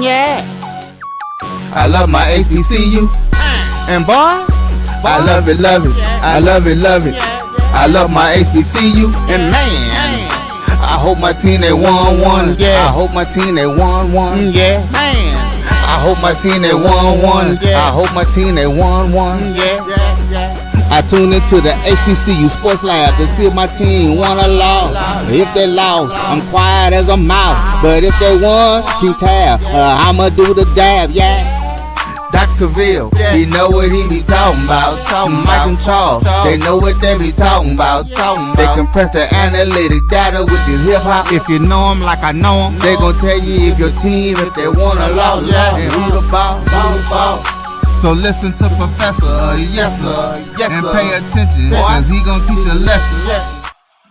Yeah. I love my HBCU. And boy, I love it, love it. I love it, love it. I love my HBCU. And man, I hope my team they won one. Yeah. I hope my team they won one. Yeah. Man. I hope my team they won one. I hope my team they won one. Yeah. I tune into the HBCU Sports Lab to see if my team won or lost. If they lost, I'm quiet as a mouse. But if they won, keep tab. I'ma do the dab, yeah. Dr. Cavil, he know what he be talking about. Mike and Charles, they know what they be talking about. They compress the analytic data with the hip hop. If you know them like I know them, they gon' tell you if your team, if they won or lost, and who the ball. So listen to Professor, yes sir, and pay attention, cause he gon' teach a lesson.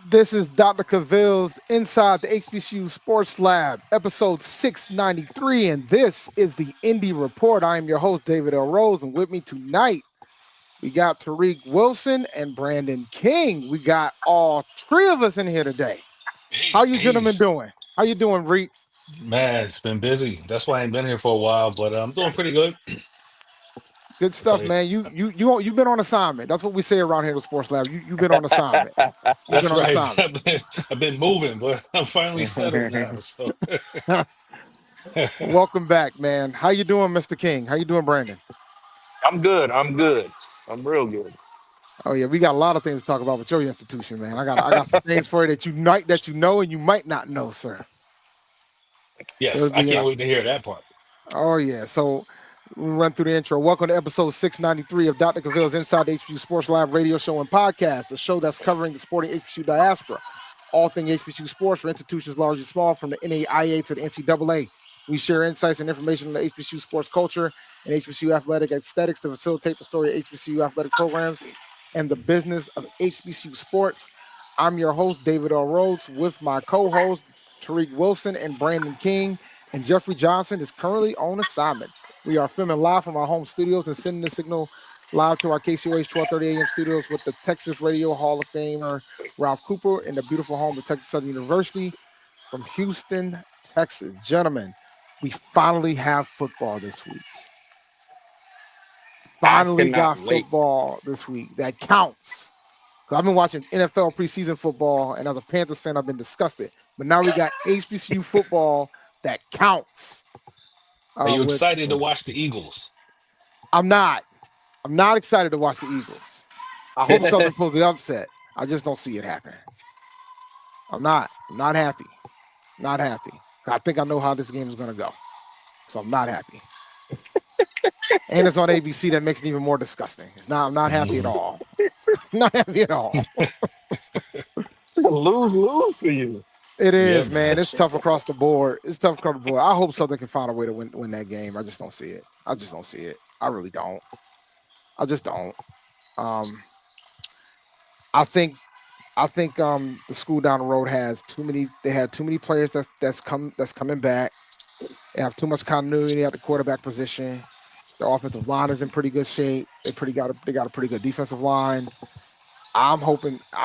This is Dr. Cavil's Inside the HBCU Sports Lab, episode 693, and this is the Indy Report. I am your host, David L. Rhodes, and with me tonight, we got Tariq Wilson and Brandon King. We got all three of us in here today. How you gentlemen doing? How you doing, Reek? Man, it's been busy. That's why I ain't been here for a while, but I'm doing pretty good. Good stuff, man. You've been on assignment. That's what we say around here at Sports Lab. You've been on assignment. That's right. I've been moving, but I'm finally settled now. So welcome back, man. How you doing, Mr. King? How you doing, Brandon? I'm good. I'm real good. Oh yeah, we got a lot of things to talk about with your institution, man. I got some things for you that you know and you might not know, sir. Yes, I can't wait to hear that part. Oh yeah. So we'll run through the intro. Welcome to episode 693 of Dr. Cavil's Inside the HBCU Sports Lab radio show and podcast, a show that's covering the sporting HBCU diaspora. All things HBCU sports for institutions large and small, from the NAIA to the NCAA. We share insights and information on the HBCU sports culture and HBCU athletic aesthetics to facilitate the story of HBCU athletic programs and the business of HBCU sports. I'm your host, David L. Rhodes, with my co-hosts, Tariq Wilson and Brandon King, and Jeffrey Johnson is currently on assignment. We are filming live from our home studios and sending the signal live to our KCOH 1230 AM studios with the Texas Radio Hall of Famer Ralph Cooper in the beautiful home of Texas Southern University from Houston, Texas. Gentlemen, we finally have football this week. Finally got football this week. That counts. Because I've been watching NFL preseason football, and as a Panthers fan, I've been disgusted. But now we got HBCU football that counts. Are you excited to watch the Eagles? I'm not. I'm not excited to watch the Eagles. I hope something pulls the upset. I just don't see it happening. I'm not happy. Not happy. I think I know how this game is going to go. So I'm not happy. And it's on ABC. That makes it even more disgusting. I'm not happy at all. Not happy at all. Lose for you. It is, man. It's tough across the board. I hope Southern can find a way to win that game. I just don't see it. I really don't. I just don't. I think the school down the road has too many. They had too many players that's coming back. They have too much continuity at the quarterback position. Their offensive line is in pretty good shape. They got a pretty good defensive line. I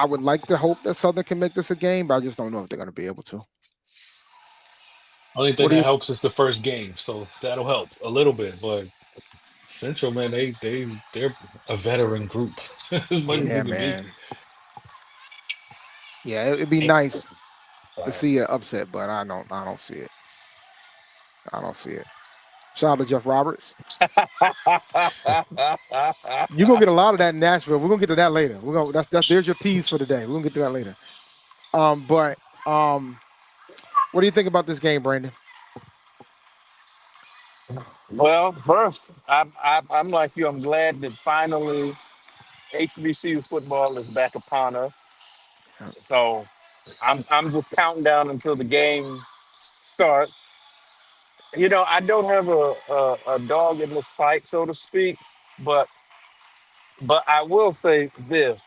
would like to hope that Southern can make this a game, but I just don't know if they're going to be able to. Only thing that helps is the first game, so that'll help a little bit. But Central, man, they're a veteran group. Yeah, man. Yeah, it'd be nice to see an upset, but I don't see it. I don't see it. Shout out to Jeff Roberts. You're gonna get a lot of that in Nashville. We're gonna get to that later. There's your tease for today. We're gonna get to that later. But what do you think about this game, Brandon? Well, first, I'm like you. I'm glad that finally HBCU football is back upon us. So I'm just counting down until the game starts. You know, I don't have a dog in the fight, so to speak, but I will say this.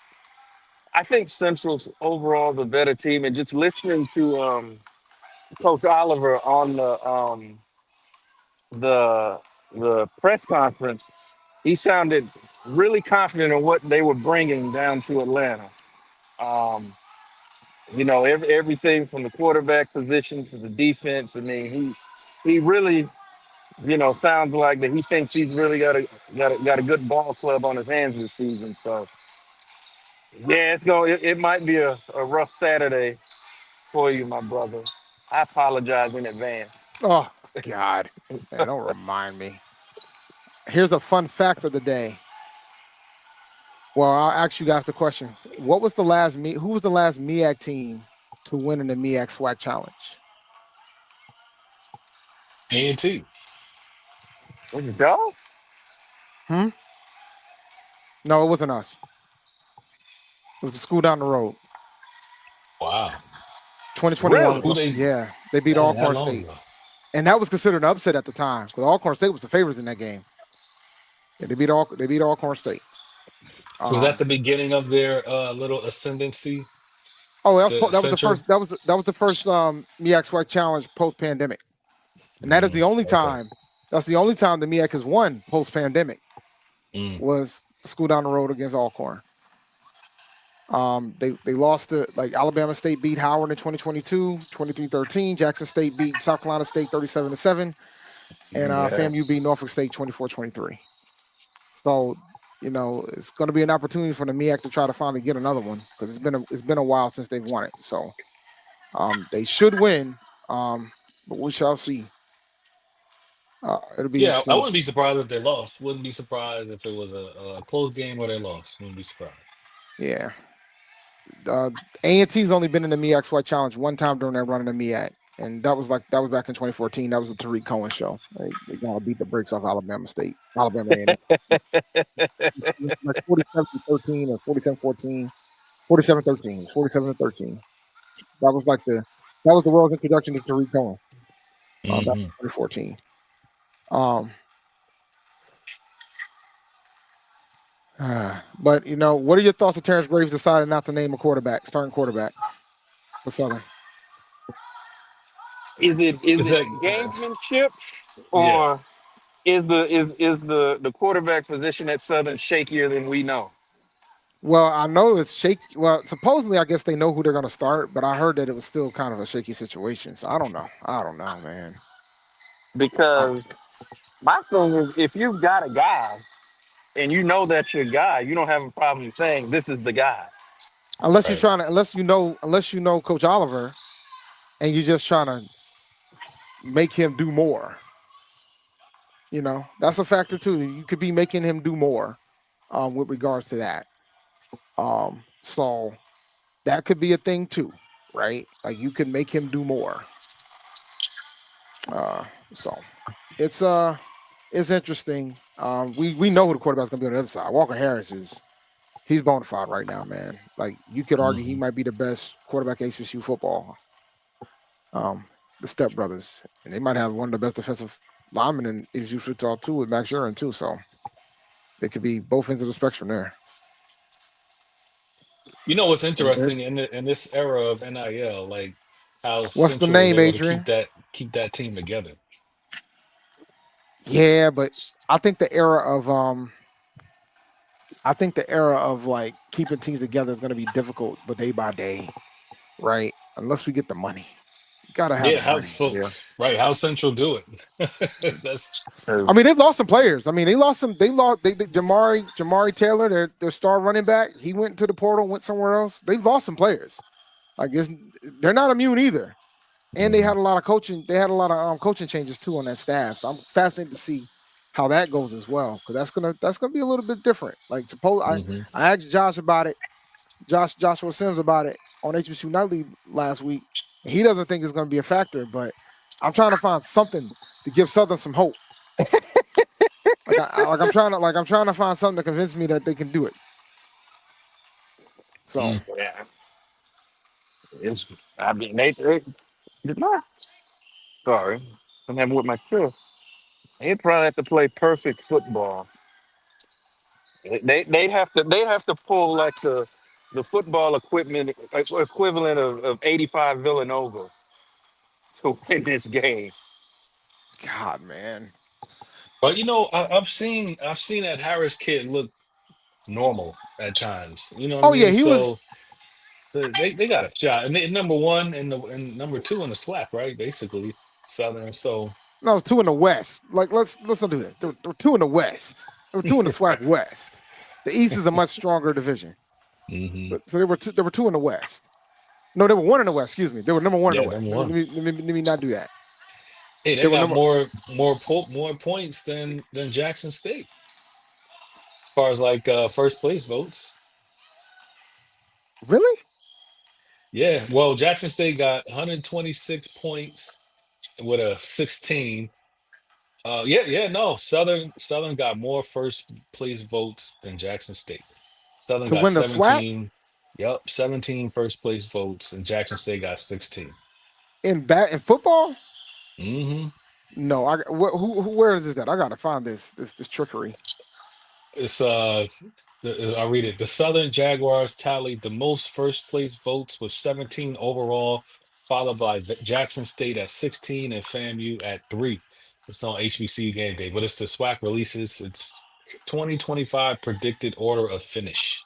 I think Central's overall the better team, and just listening to Coach Oliver on the press conference, he sounded really confident in what they were bringing down to Atlanta. Um, you know, everything from the quarterback position to the defense. I mean, he really sounds like that he thinks he's really got a good ball club on his hands this season. So yeah, it might be a rough Saturday for you, my brother. I apologize in advance. Oh God, man, don't remind me. Here's a fun fact of the day. Well, I'll ask you guys the question: what was the last Who was the last MEAC team to win in the MEAC SWAC Challenge? A&T. Was it y'all? Hmm. No, it wasn't us. It was the school down the road. Wow. 2021. Really? Who they Yeah, they beat that Alcorn long State, ago? and that was considered an upset at the time because Alcorn State was the favorites in that game. Yeah, they beat Alcorn State. Was that Um, the beginning of their little ascendancy, oh, the that was the Central? first. That was the first MEAC SWAC Challenge post pandemic, and that is the only Okay. time. That's the only time the MEAC has won post pandemic. Mm. Was the school down the road against Alcorn. They lost to like Alabama State beat Howard in 2022, 23-13. Jackson State beat South Carolina State 37-7, and Yeah. FAMU beat Norfolk State 24-23. So it's going to be an opportunity for the MEAC to try to finally get another one because it's been a while since they've won it. So they should win, but we shall see. It'll be Yeah, I interesting. wouldn't be surprised if they lost. Wouldn't be surprised if it was a close game or they lost. Wouldn't be surprised. Yeah. A&T's only been in the MEAC SWAT Challenge one time during their run in the MEAC, and that was back in 2014. That was the Tariq Cohen show. They gotta beat the brakes off Alabama State, Alabama A&M, like 47-13 or 47-14, 47-13, 47-13. That was the world's introduction to Tariq Cohen. Back Hmm. in 2014. Um, but what are your thoughts of Terrence Graves deciding not to name a starting quarterback for Southern? Is Is it that gamesmanship, yeah? or is the quarterback position at Southern shakier than we know? Well, I know it's shaky. Well, supposedly, I guess they know who they're going to start, but I heard that it was still kind of a shaky situation. So I don't know. I don't know, man. Because my thing is, if you've got a guy and you know that's your guy, you don't have a problem saying this is the guy. Right. Unless you know Coach Oliver, and you're just trying to make him do more. That's a factor too. You could be making him do more, with regards to that. So that could be a thing too, right? Like you can make him do more. So it's interesting. We know who the quarterback's gonna be on the other side. Walker Harris he's bona fide right now, man. Like you could argue he Hmm. might be the best quarterback in HBCU football. The Step Brothers, and they might have one of the best defensive linemen in HBCU football too with Max Urin too. So they could be both ends of the spectrum there. You know what's And interesting in this era of NIL, like how what's the Central was name, able to keep Adrian? that team together. Yeah, but I think the era of like keeping teams together is going to be difficult, but day by day, right? Unless we get the money, you got to have Yeah, the how money. so? Yeah. Right, how Central do it? That's I mean, they've lost some players. I mean, they lost some. They lost Jamari Taylor, their star running back. He went to the portal, went somewhere else. They've lost some players. Like they're not immune either. And they Mhm. had a lot of coaching. They had a lot of coaching changes too on that staff. So I'm fascinated to see how that goes as well, because that's gonna be a little bit different. Like Mhm. I asked Josh about it, Joshua Sims about it on HBCU Nightly last week. And he doesn't think it's gonna be a factor, but I'm trying to find something to give Southern some hope. I'm trying to find something to convince me that they can do it. So Mm. Yeah. It's, I mean, they sorry, I'm having with my kids. They probably have to play perfect football. They'd have to pull like the football equivalent of 85 Villanova to win this game. God, man. But I've seen that Harris kid look normal at times. You know what I Oh yeah, mean? he was. So they got a shot, and they number one and number two in the SWAC, right? Basically, Southern. So. No, it's 2 in the West. Like let's not do this. There were 2 in the West. There were 2 in the SWAC West. The East is a much stronger division. Mm-hmm. So there were 2 in the West. No, there were 1 in the West. Excuse me. They were number 1 in the Yeah, West. number one. Let me not do that. Hey, They they were got number more points than Jackson State as far as like first place votes. really Yeah, well, Jackson State got 126 points with a 16. No. Southern got more first place votes than Jackson State. Southern to got win the SWAC 17. Yep, 17 first place votes, and Jackson State got 16. in football. Mm-hmm. No, where is this at? I gotta find this trickery. It's I'll read it. The Southern Jaguars tallied the most first place votes with 17 overall, followed by Jackson State at 16 and FAMU at 3. It's on HBCU game day, but it's the SWAC releases. It's 2025 predicted order of finish.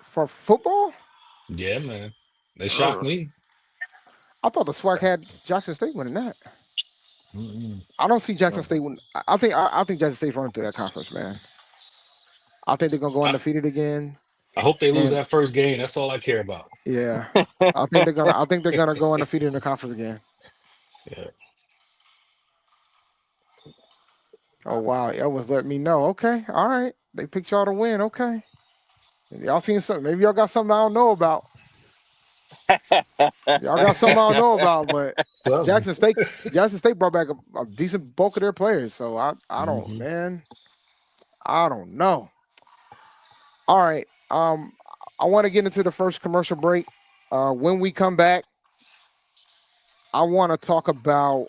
For football. Yeah, man. They shocked Ugh. me. I thought the SWAC had Jackson State winning that. Mm-mm. I don't see Jackson State win. I think Jackson State's running through that conference, man. I think they're gonna go I, undefeated again. I hope they lose And that first game. That's all I care about. yeah, I think they're gonna go undefeated in the conference again. Yeah. Oh wow, y'all was letting me know. Okay, all right. They picked y'all to win. Okay, y'all seen something? Maybe y'all got something I don't know about. Y'all got something I don't know about, but So, Jackson State brought back a decent bulk of their players. So I don't, Mhm. man. I don't know. All right. I want to get into the first commercial break. When we come back, I want to talk about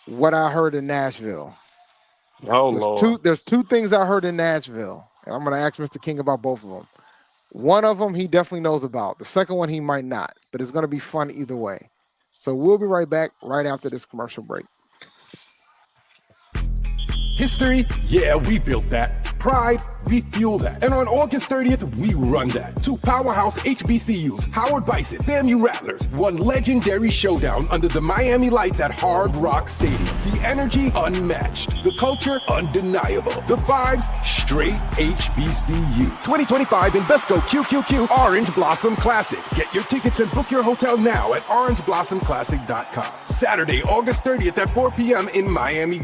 what I heard in Nashville. Oh Lord. There's two things I heard in Nashville, and I'm going to ask Mr. King about both of them. One of them he definitely knows about. The second one he might not, but it's going to be fun either way. So we'll be right back right after this commercial break. History? Yeah, we built that. Pride? We fuel that. And on August 30th, we run that. 2 powerhouse HBCUs, Howard Bison, FAMU Rattlers, one legendary showdown under the Miami lights at Hard Rock Stadium. The energy unmatched. The culture undeniable. The vibes straight HBCU. 2025 Invesco QQQ Orange Blossom Classic. Get your tickets and book your hotel now at orangeblossomclassic.com. Saturday, August 30th at 4 p.m. in Miami.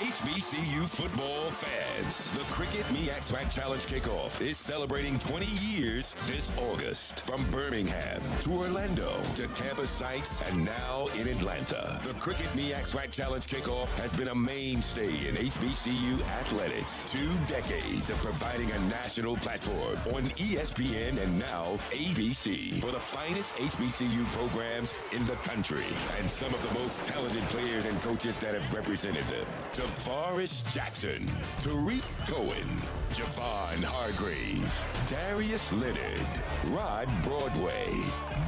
HBCU football fans, the Cricket MEAC SWAC Challenge Kickoff is celebrating 20 years this August. From Birmingham to Orlando to campus sites and now in Atlanta. The Cricket MEAC SWAC Challenge Kickoff has been a mainstay in HBCU athletics. 2 decades of providing a national platform on ESPN and now ABC for the finest HBCU programs in the country and some of the most talented players and coaches that have represented them. Forrest Jackson, Tariq Cohen, Javon Hargrave, Darius Leonard, Rod Broadway,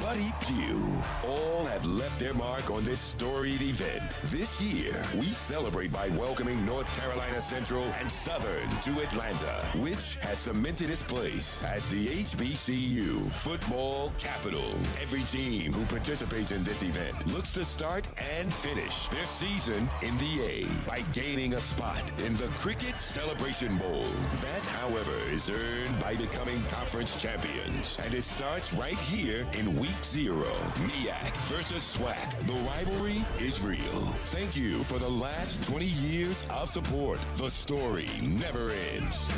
Buddy Pugh, all have left their mark on this storied event. This year, we celebrate by welcoming North Carolina Central and Southern to Atlanta, which has cemented its place as the HBCU football capital. Every team who participates in this event looks to start and finish their season in the A by gaining a spot in the Cricket Celebration Bowl. That, however, is earned by becoming conference champions. And it starts right here in Week 0. MEAC versus SWAC. The rivalry is real. Thank you for the last 20 years of support. The story never ends.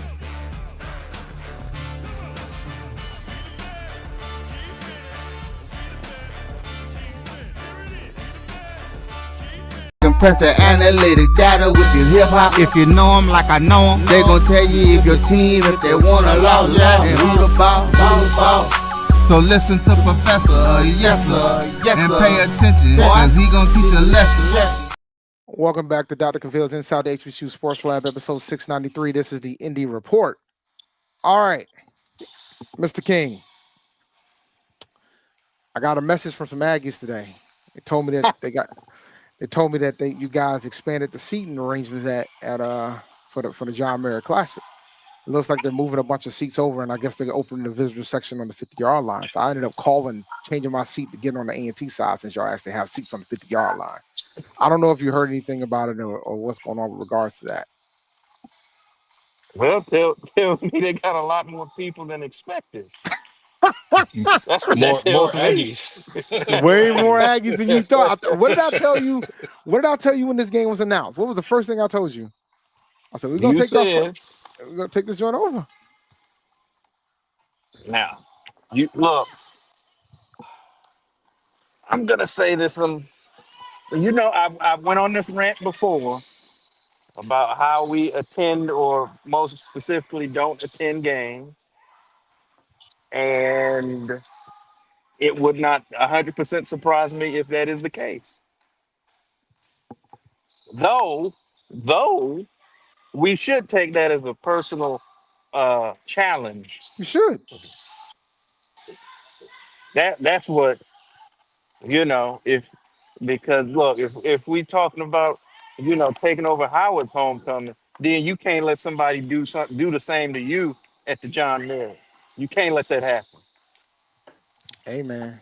Compress the analytic data with your hip hop. If you know them like I know them, they gon' tell you if your team, if they wanna lose, and who the ball. So listen to Professor, yes sir, and pay attention, cause he gon' teach a lesson. Welcome back to Dr. Cavill's Inside the HBCU Sports Lab, episode 693. This is the Indy Report. All right, Mr. King. I got a message from some Aggies today. They told me that you guys expanded the seating arrangements for the John Mayer Classic. It looks like they're moving a bunch of seats over, and I guess they're opening the visitor section on the 50-yard line. So I ended up changing my seat to get on the A&T side since y'all actually have seats on the 50-yard line. I don't know if you heard anything about it or what's going on with regards to that. Well, tells me they got a lot more people than expected. That's what that More tells me. Aggies. Way more Aggies than you thought. What did I tell you? What did I tell you when this game was announced? What was the first thing I told you? I said we're gonna You take our said we're gonna take this joint over. now. You look. I'm gonna say this. I went on this rant before about how we attend, or most specifically, don't attend games, and it would not 100% surprise me if that is the case. Though we should take that as a personal challenge. You should. That's what if because look, if we talking about taking over Howard's homecoming, then you can't let somebody do the same to you at the John Muir. You can't let that happen. Hey man.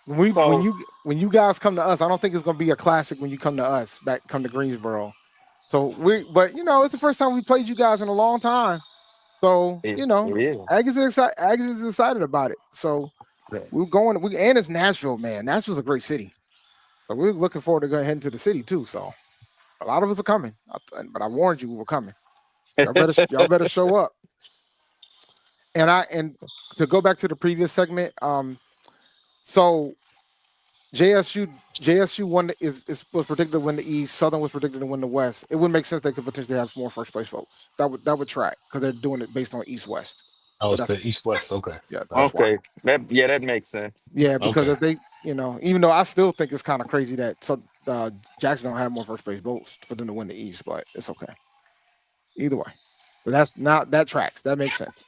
When So you guys come to us, I don't think it's gonna be a classic when you come to us, come to Greensboro. So but it's the first time we played you guys in a long time. So, it is. Aggies is excited about it. So we're going and it's Nashville, man. Nashville's a great city. So we're looking forward to going heading to the city too. So a lot of us are coming. But I warned you we were coming. Y'all better show up. And to go back to the previous segment, so JSU was predicted to win the East. Southern was predicted to win the West. It would make sense they could potentially have more first place votes. That would track because they're doing it based on East West. Oh, So it's the East West. Okay. that's why. Okay, that makes sense. Yeah, because Okay. if they, even though I still think it's kind of crazy that Jackson don't have more first place votes for them to win the East, but it's okay. Either way, so that tracks. That makes sense.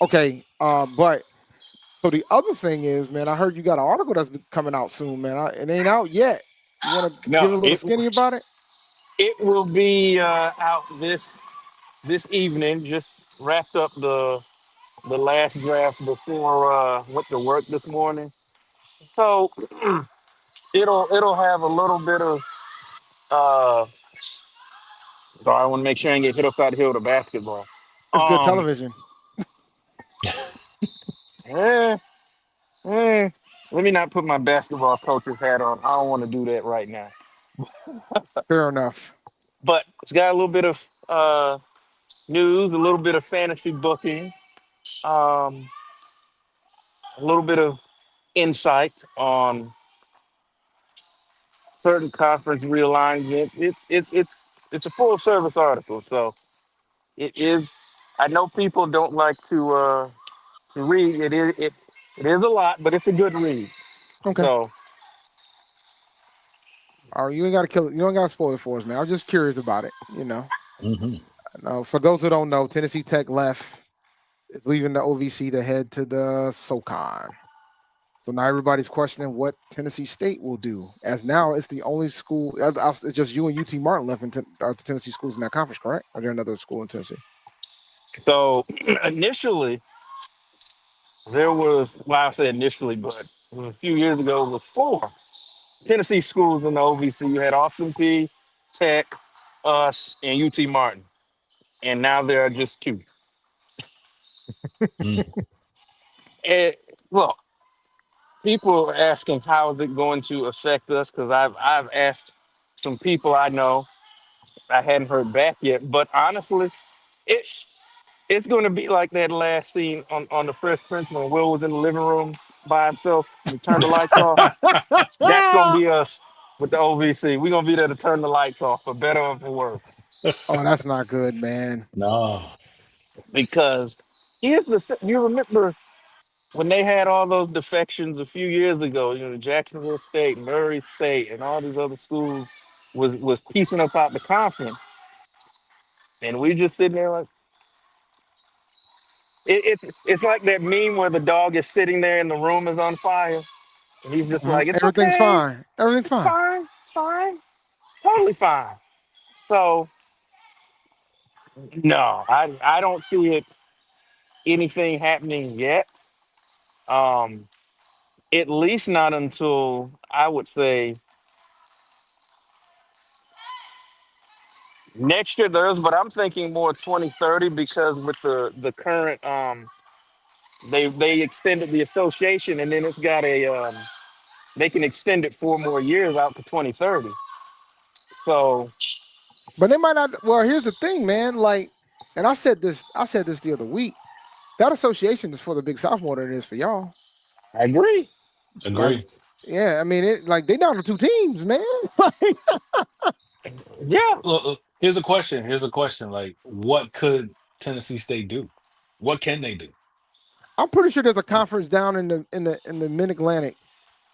Okay. But so the other thing is, man, I heard you got an article that's coming out soon, man. It ain't out yet. You want to give No, a little skinny about it? it will be out this evening. Just wrapped up the last draft before went to work this morning. So it'll have a little bit of uh sorry, I want to make sure I ain't get hit upside the head with a basketball. It's good Um television. eh, eh, let me not put my basketball coach's hat on. I don't want to do that right now. Fair enough. But it's got a little bit of news, a little bit of fantasy booking, um, a little bit of insight on certain conference realignment. It's a full service article, so it is. I know people don't like to read. It is a lot, but it's a good read. Okay. So All right, you ain't got to kill it. You don't got to spoil it for us, man. I was just curious about it. Mm-hmm. For those who don't know, Tennessee Tech left. It's leaving the OVC to head to the SoCon. So now everybody's questioning what Tennessee State will do, as now it's the only school. It's just you and UT Martin left are the Tennessee schools in that conference, correct? Or is there another school in Tennessee? so initially there was, well, I say initially, but it was a few years ago, it was four Tennessee schools in the OVC. You had Austin P, Tech, us, and UT Martin, and now there are just two. Mm. And look, people are asking how is it going to affect us? Because I've asked some people I know. I hadn't heard back yet, but honestly, it's it's going to be like that last scene on the Fresh Prince when Will was in the living room by himself and he turned the lights off. That's going to be us with the OVC. We're going to be there to turn the lights off, for better or for worse. Oh, that's not good, man. No. Because you remember when they had all those defections a few years ago, Jacksonville State, Murray State, and all these other schools was piecing up out the conference, and we just sitting there like it's like that meme where the dog is sitting there and the room is on fire, and he's just like, "It's Everything's okay, fine. Everything's it's fine. fine, it's fine, totally fine." So No, I don't see anything happening yet. Um, at least not until I would say next year. But I'm thinking more 2030 because with the current they extended the association and then it's got a they can extend it 4 more years out to 2030. So But they might not. Well, here's the thing, man. Like, and I said this the other week. That association is for the Big South more than it is for y'all. I agree. Like, Agree. yeah, I mean, it like they down to 2 teams, man. Like, Yeah. Here's a question. Here's a question. Like, what could Tennessee State do? What can they do? I'm pretty sure there's a conference down in the Mid Atlantic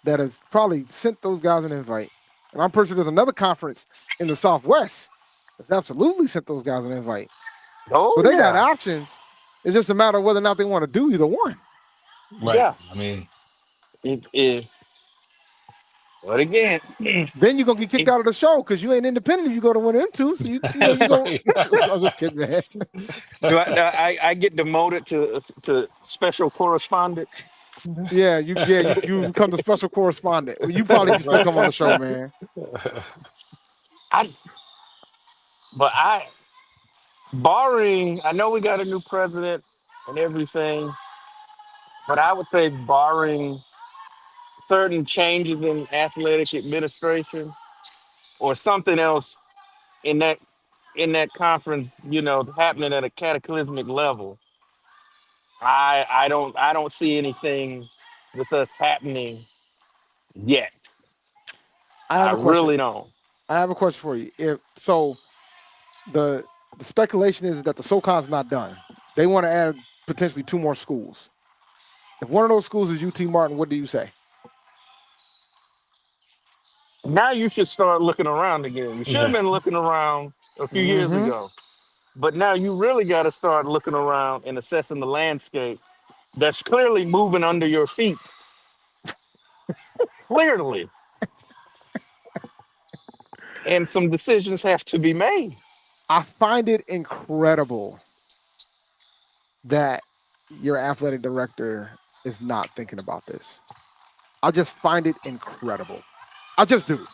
that has probably sent those guys an invite, and I'm pretty sure there's another conference in the Southwest that's absolutely sent those guys an invite. So Oh they got yeah. options. It's just a matter of whether or not they want to do either one. Right. Yeah. I mean, It is. But again, Then you're gonna get kicked it- out of the show because you ain't independent if you go to one of them two. So you that's go. right. I'm just kidding, man. I get demoted to special correspondent. You become the special correspondent. Well, you probably can still come on the show, man. I but I barring I know we got a new president and everything, but I would say barring certain changes in athletic administration or something else in that conference, happening at a cataclysmic level. I don't see anything with us happening yet. I have I a question. really don't. I have a question for you. If so, the the speculation is that the SoCon's not done. They want to add potentially 2 more schools. If one of those schools is UT Martin, what do you say? Now you should start looking around again. You should have Yeah. been looking around a few years Mm-hmm. ago. But now you really got to start looking around and assessing the landscape that's clearly moving under your feet. Clearly. And some decisions have to be made. I find it incredible that your athletic director is not thinking about this. I just find it incredible. I just do.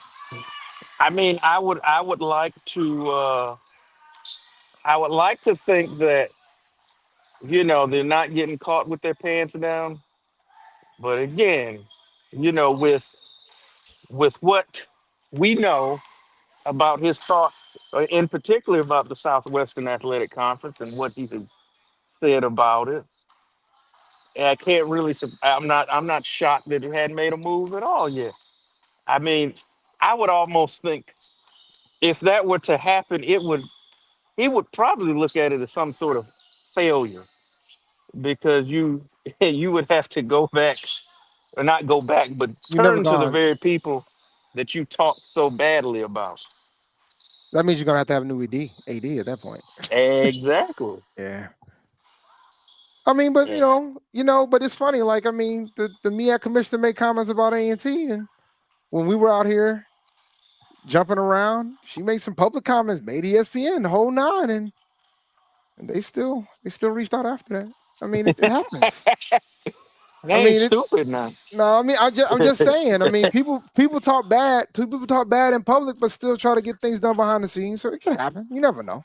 I mean, I would like to think that, they're not getting caught with their pants down. But again, with what we know about his thoughts, in particular about the Southwestern Athletic Conference and what he's said about it, and I can't really. I'm not shocked that he hadn't made a move at all yet. I mean, I would almost think if that were to happen, he would probably look at it as some sort of failure because you would have to go back or not go back, but You never turn to the gone. very people that you talked so badly about. That means you're gonna have to have a new AD at that point. Exactly. Yeah. I mean, but Yeah. but it's funny. Like, I mean, the MEAC commissioner made comments about A&T, and when we were out here jumping around, she made some public comments, made ESPN the whole nine, and they still reached out after that. I mean, it happens. They I ain't mean, stupid now. no, I mean, I'm just saying. I mean, people talk bad. Two people talk bad in public, but still try to get things done behind the scenes. So it can happen. You never know.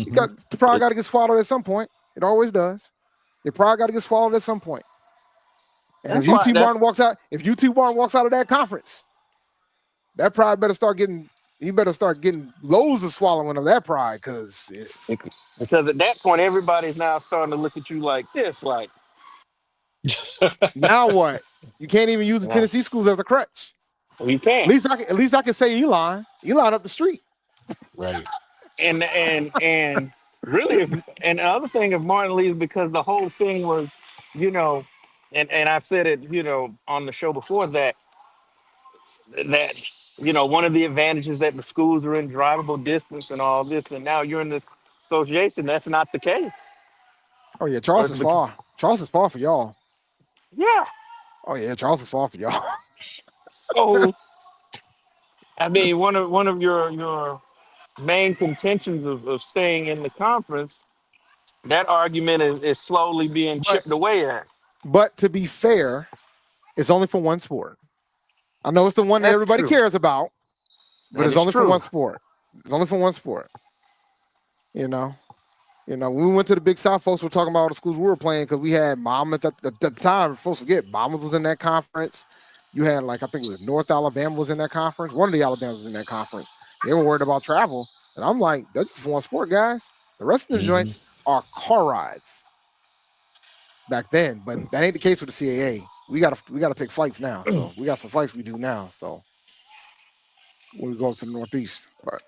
You Hmm. got the pride got to get swallowed at some point. It always does. Your pride got to get swallowed at some point. And That's why. That's if UT Martin walks out of that conference, that pride better start getting. He better start getting loads of swallowing of that pride because it's because at that point everybody's now starting to look at you like this, like, now what? You can't even use the well, Tennessee schools as a crutch. we can't. At least I can say Elon up the street. Right. And really, and the other thing if Martin leaves because the whole thing was, you know, and I've said it, on the show before that one of the advantages that the schools are in drivable distance and all this, and now you're in this association. That's not the case. Oh yeah, Or Charles it's is bec- far. Charles is far for y'all. Yeah. Oh yeah, Charles is far for y'all. So I mean, one of your main contentions of staying in the conference, that argument is slowly being But chipped away at. to be fair, it's only for one sport. I know it's the one that That's everybody true. cares about, but That it's is only for true. one sport. It's only for one sport. You know, when we went to the Big South, folks were talking about all the schools we were playing because we had Monmouth at the time. Folks forget Monmouth was in that conference. You had I think it was North Alabama was in that conference. One of the Alabamas was in that conference. They were worried about travel, and I'm like, that's just for one sport, guys. The rest of the joints are car rides. Back then, but that ain't the case with the CAA. We gotta take flights now. So we got some flights we do now. So when we go up to the Northeast, but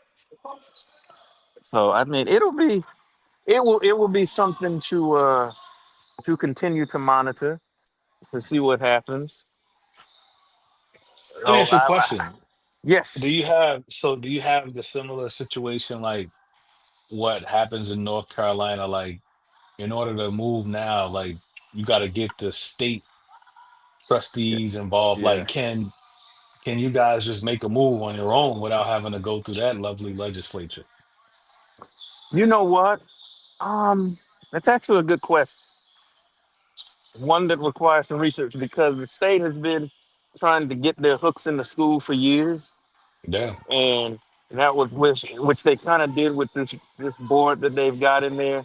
So I mean, it will be something to continue to monitor to see what happens. Let me So ask you a question. Do yes, you have the similar situation like what happens in North Carolina? Like, in order to move now, like you got to get the state trustees involved. yeah. Like, can you guys just make a move on your own without having to go through that lovely legislature? you know what? That's actually a good question. One that requires some research because the state has been trying to get their hooks in the school for years, Yeah. and that was which they kind of did with this board that they've got in there.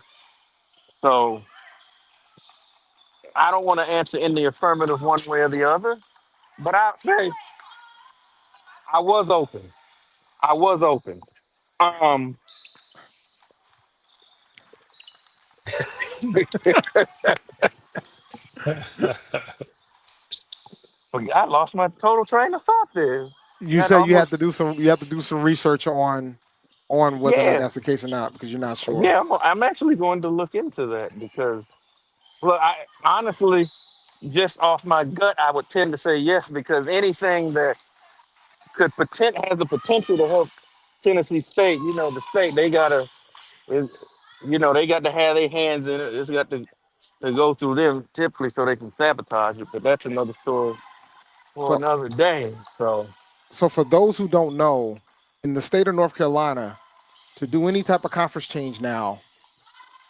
So I don't want to answer in the affirmative one way or the other, but I say I was open. I was open. Um, I lost my total train of thought there. You That say you have almost to do some research on whether or not yeah, that's the case or not because you're not sure. yeah. I'm actually going to look into that because well, I honestly just off my gut I would tend to say yes because anything that has the potential to help Tennessee State, the state they gotta is they got to have their hands in it. It's got to go through them typically so they can sabotage it. But that's another story for So another day. So for those who don't know, in the state of North Carolina, to do any type of conference change now,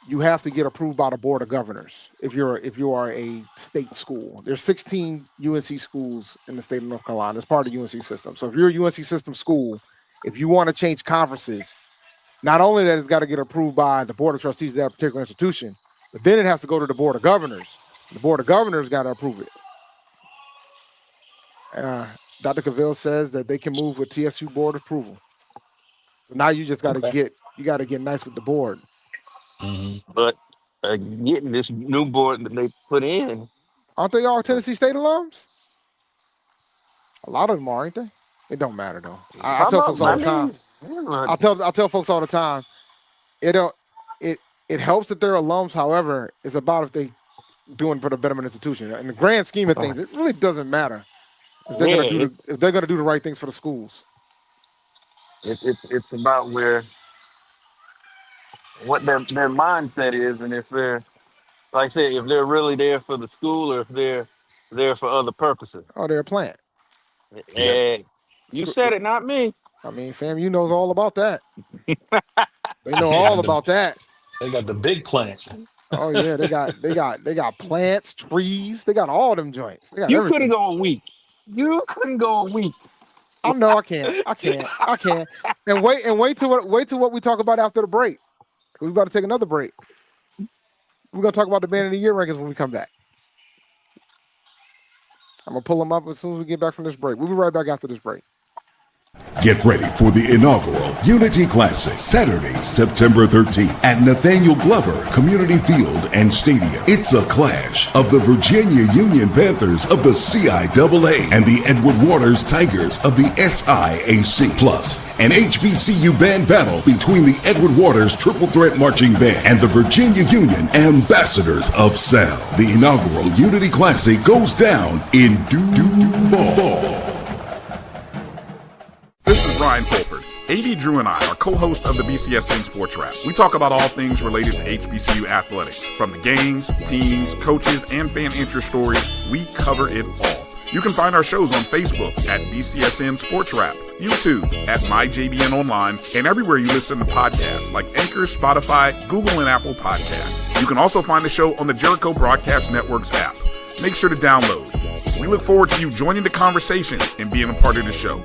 you have to get approved by the board of governors if you are a state school. There's 16 UNC schools in the state of North Carolina. It's part of the UNC system. So if you're a UNC system school, if you want to change conferences, not only that it's got to get approved by the board of trustees of that particular institution, but then it has to go to the board of governors. The board of governors got to approve it. Dr. Cavil says that they can move with TSU board approval. So now you just got to Okay. get nice with the board. but getting this new board that they put in, Aren't they all Tennessee State alums? A lot of them are, ain't they? It don't matter though. I tell folks all the time. I'll tell folks all the time. It helps that they're alums. However, it's about if they doing for the betterment institution. In the grand scheme of things, it really doesn't matter if they're gonna do the right things for the schools. it's about what their mindset is, and if they're like I said, if they're really there for the school or if they're there for other purposes. Oh, they're a plant. And you said it, not me. I mean, fam, you knows all about that. They know all about that. They got the big plant. Oh yeah, they got plants, trees. They got all them joints. They got You everything. couldn't go a week. You couldn't go a week. I know I can't. And wait till what we talk about after the break. We're about to take another break. We're gonna talk about the band of the year rankings when we come back. I'm gonna pull them up as soon as we get back from this break. We'll be right back after this break. Get ready for the inaugural Unity Classic, Saturday, September 13th at Nathaniel Glover Community Field and Stadium. It's a clash of the Virginia Union Panthers of the CIAA and the Edward Waters Tigers of the SIAC. Plus, an HBCU band battle between the Edward Waters Triple Threat Marching Band and the Virginia Union Ambassadors of Sound. The inaugural Unity Classic goes down in Duval. This is Ryan Colford. AD Drew and I are co-hosts of the BCSN Sports Wrap. We talk about all things related to HBCU athletics. From the games, teams, coaches, and fan interest stories, we cover it all. You can find our shows on Facebook at BCSN Sports Wrap, YouTube at MyJBN Online, and everywhere you listen to podcasts like Anchor, Spotify, Google, and Apple Podcasts. You can also find the show on the Jericho Broadcast Network's app. Make sure to download. We look forward to you joining the conversation and being a part of the show.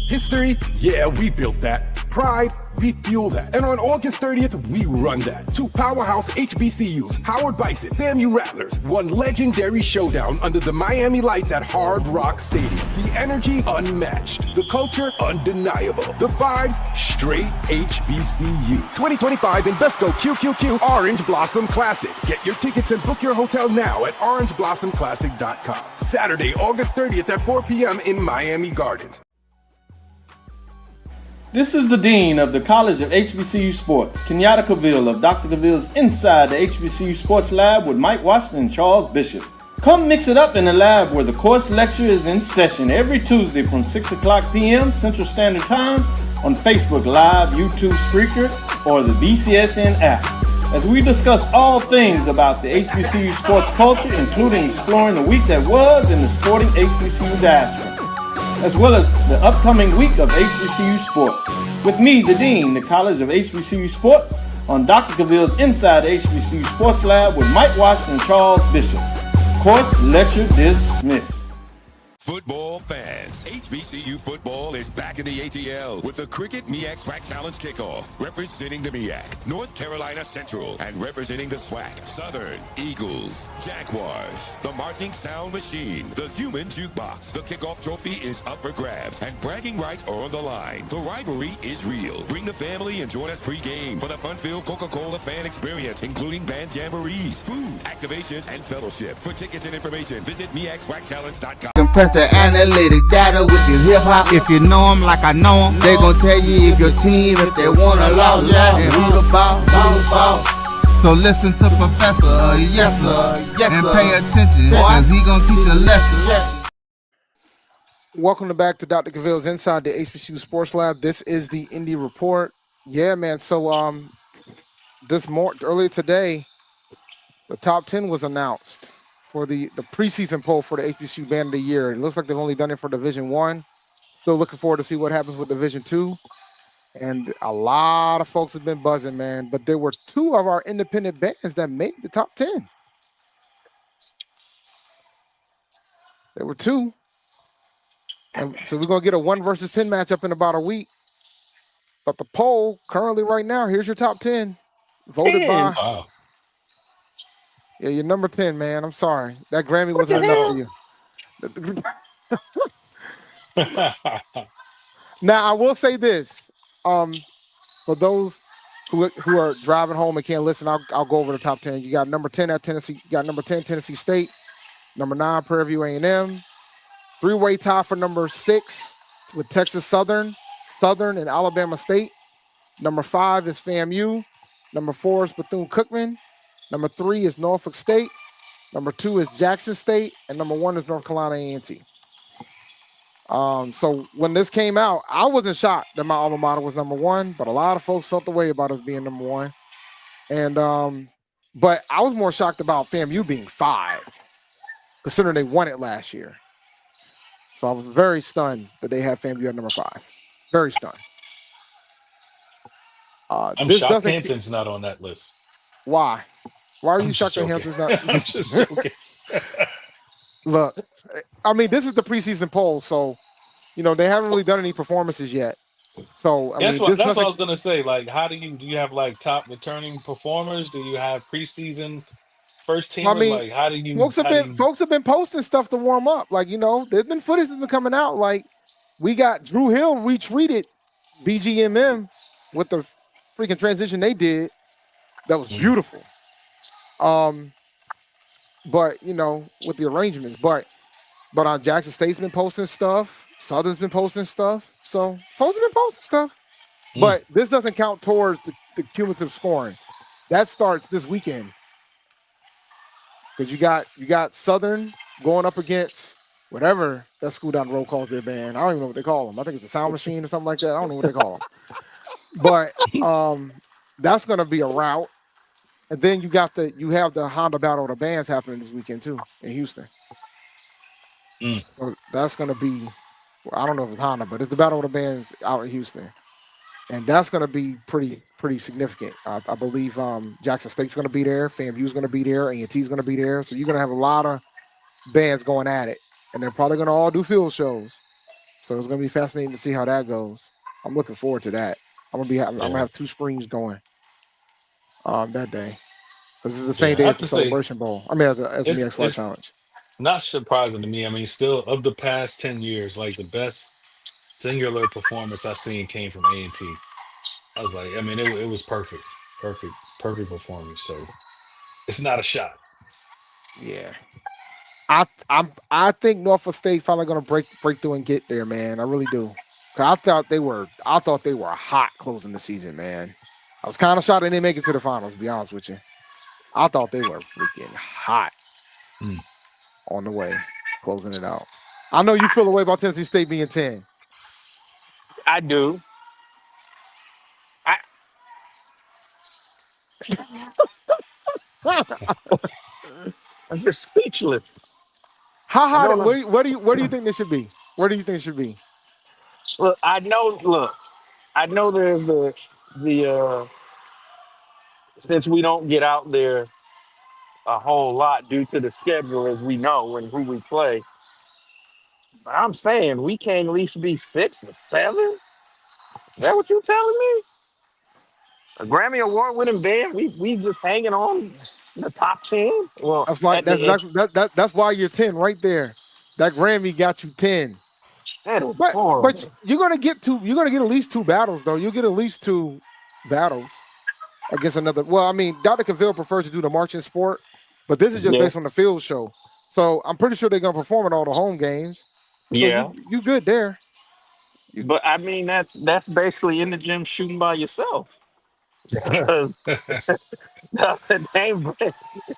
History? Yeah, we built that. Pride? We fuel that. And on August 30th, we run that. Two powerhouse HBCUs, Howard Bison, FAMU Rattlers, one legendary showdown under the Miami lights at Hard Rock Stadium. The energy unmatched. The culture undeniable. The vibes straight HBCU. 2025 Invesco QQQ Orange Blossom Classic. Get your tickets and book your hotel now at orangeblossomclassic.com. Saturday, August 30th at 4 p.m. in Miami Gardens. This is the Dean of the College of HBCU Sports, Kenyatta Cavil of Dr. Cavil's Inside the HBCU Sports Lab with Mike Washington and Charles Bishop. Come mix it up in the lab where the course lecture is in session every Tuesday from 6 o'clock p.m. Central Standard Time on Facebook Live, YouTube Spreaker, or the BCSN app, as we discuss all things about the HBCU sports culture, including exploring the week that was in the sporting HBCU diaspora, as well as the upcoming week of HBCU sports. With me, the Dean, the College of HBCU Sports, on Dr. Cavil's Inside the HBCU Sports Lab with Mike Washington and Charles Bishop. Course lecture dismissed. Football fans, HBCU football is back in the ATL with the Cricket MEAC SWAC Challenge Kickoff. Representing the MEAC, North Carolina Central, and representing the SWAC, Southern Eagles, Jaguars, the Marching Sound Machine, the Human Jukebox. The kickoff trophy is up for grabs, and bragging rights are on the line. The rivalry is real. Bring the family and join us pre-game for the fun-filled Coca-Cola fan experience, including band jamborees, food, activations, and fellowship. For tickets and information, visit MEACSWACChallenge.com. Compress the analytic data with your hip hop. If you know them like I know them, they gon' tell you if your team, if they wanna lose, and who the ball. So listen to Professor, yes sir, and pay attention, cause he gon' teach a lesson. Welcome back to Dr. Cavil's Inside the HBCU Sports Lab. This is the Indy Report. Yeah, man. So earlier today, the top 10 was announced for the preseason poll for the HBCU Band of the Year. It looks like they've only done it for Division I. Still looking forward to see what happens with Division II. And a lot of folks have been buzzing, man. But there were two of our independent bands that made the top 10. There were two. And so we're going to get a 1 versus 10 matchup in about a week. But the poll currently right now, here's your top 10. Voted by. Wow. Yeah, you're number 10, man. I'm sorry. That Grammy wasn't enough for you. Now, I will say this. For those who are driving home and can't listen, I'll go over the top 10. You got number 10 at Tennessee. You got number 10, Tennessee State. Number 9, Prairie View A&M. Three-way tie for number 6 with Texas Southern, and Alabama State. Number 5 is FAMU. Number 4 is Bethune-Cookman. Number 3 is Norfolk State. Number 2 is Jackson State. And number 1 is North Carolina A&T. So when this came out, I wasn't shocked that my alma mater was number 1, but a lot of folks felt the way about us being number 1. And but I was more shocked about FAMU being 5, considering they won it last year. So I was very stunned that they had FAMU at number 5. Very stunned. I'm shocked Hampton's not on that list. Why? Why are you shocked that Hampton's not? I'm just joking. Look, I mean, this is the preseason poll, so they haven't really done any performances yet. So that's what I was gonna say. Like, how do you have like top returning performers? Do you have preseason first team? I mean, like, how do you? Folks have been posting stuff to warm up. Like, there's been footage that's been coming out. Like, we got Drew Hill retweeted BGMM with the freaking transition they did. That was beautiful. But with the arrangements, but on Jackson State's been posting stuff. Southern's been posting stuff. So folks have been posting stuff. But this doesn't count towards the cumulative scoring. That starts this weekend. Because you got Southern going up against whatever that school down the road calls their band. I don't even know what they call them. I think it's the Sound Machine or something like that. I don't know what they call them. But that's going to be a rout. And then you have the Honda Battle of the Bands happening this weekend too in Houston. Mm. So that's gonna be, well, I don't know if it's Honda, but it's the Battle of the Bands out in Houston, and that's gonna be pretty significant. I believe Jackson State's gonna be there, FAMU's gonna be there, A&T's gonna be there. So you're gonna have a lot of bands going at it, and they're probably gonna all do field shows. So it's gonna be fascinating to see how that goes. I'm looking forward to that. I'm gonna Yeah. have two screens going that day. This is the same Yeah. I day as have the to say, Celebration Bowl. I mean, as the it's MEX Flight it's Challenge. not surprising to me. I mean, still of the past 10 years, like the best singular performance I seen came from A&T. I was like, I mean, it was perfect, perfect performance. So it's not a shot. Yeah, I think Norfolk State finally gonna break through and get there, man. I really do. 'Cause I thought they were hot closing the season, man. I was kind of shocked they didn't make it to the finals. To be honest with you, I thought they were freaking hot Mm. on the way closing it out. I know you feel the way about Tennessee State being 10. I do. I I'm just speechless. How I hot? don't know. Where do you think they should be? Where do you think it should be? Look, I know. Look, I know there's the since we don't get out there a whole lot due to the schedule, as we know, and who we play. But I'm saying we can't at least be 6 or 7. Is that what you telling me? A Grammy Award winning band? We just hanging on in the top 10? Well, That's why at the end, that's why you're 10 right there. That Grammy got you 10. that is But horrible. you're gonna get at least two battles though. You'll get at least two battles against another. Well, I mean, Dr. Cavil prefers to do the marching sport, but this is just Yeah, based on the field show. So I'm pretty sure they're gonna perform at all the home games. So yeah. you good there. You But I mean, that's basically in the gym shooting by yourself. 'Cause they ain't,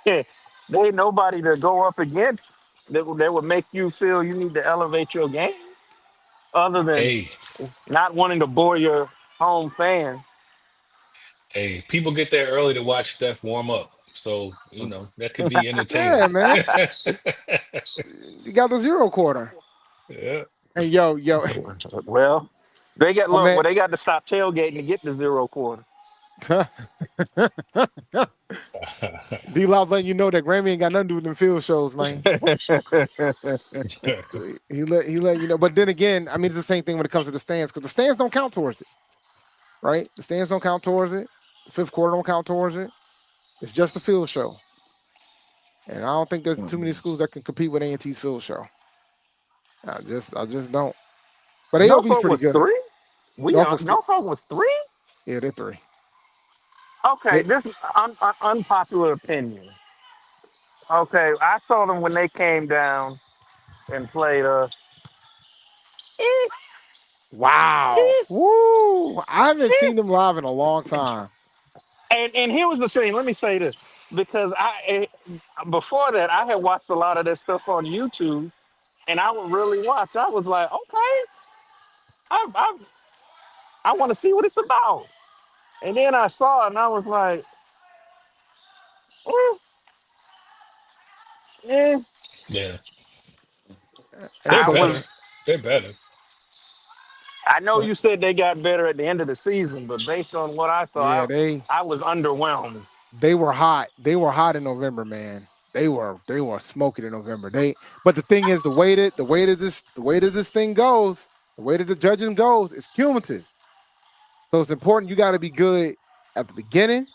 they ain't nobody to go up against that would make you feel you need to elevate your game, other than Hey, not wanting to bore your home fan. hey, people get there early to watch Steph warm up, so that could be yeah, entertaining. man. You got the zero quarter. Yeah. And yo, Well, they got my look. man. Well, they got to stop tailgating to get the zero quarter. D Loud letting you know that Grammy ain't got nothing to do with them field shows, man. He let you know. But then again, I mean, it's the same thing when it comes to the stands because the stands don't count towards it, right? The stands don't count towards it. The fifth quarter don't count towards it. It's just the field show, and I don't think there's too many schools that can compete with A&T's field show. I just don't. But AOB's Norfolk pretty was good. 3. We Norfolk State, Norfolk was 3. yeah, they're 3. Okay, They, this unpopular opinion. Okay, I saw them when they came down and played us. Eh, wow, eh. woo! I haven't seen them live in a long time. And here was the thing. Let me say this, because before that I had watched a lot of that stuff on YouTube, and I would really watch. I was like, okay, I I, I want to see what it's about. And then I saw it, and I was like, eh, eh. Yeah, And they're I so was. better. They're better. I know what? you said they got better at the end of the season, but based on what I saw, Yeah, I was underwhelmed. they were hot. They were hot in November, man. They were smoking in November. But the thing is, the way that this thing goes, the way that the judging goes is cumulative. So it's important. You got to be good at the beginning,